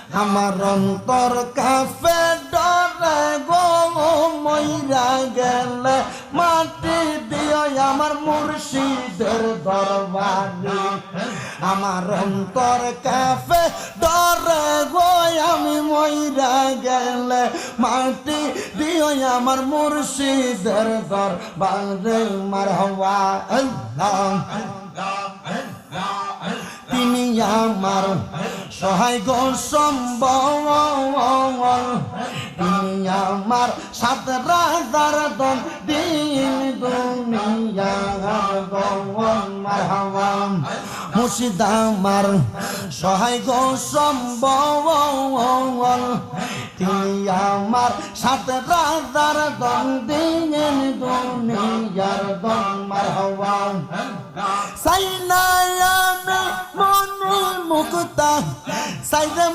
আমার অন্তর কাঁপে ডরে গো মইরা গেলে মাটি দিও আমার মুর্শিদের দরবারে আমার অন্তর কাঁপে ডরে গো আমি মইরা গেলে মাটি দিও আমার মুর্শিদের দরবারে মারহাবা আল্লাহ তিনি আমার সহায় গো সম্বল তিনি আমার সাত রাজার দন দিন দুনিয়া গন মারহাবা মুর্শিদ আমার সহায় গো সম্বল তিনি আমার সাত রাজার দন দিন দুনিয়ার দন মারহাবা সাইনা আমি মনে মুক্তা সাইদে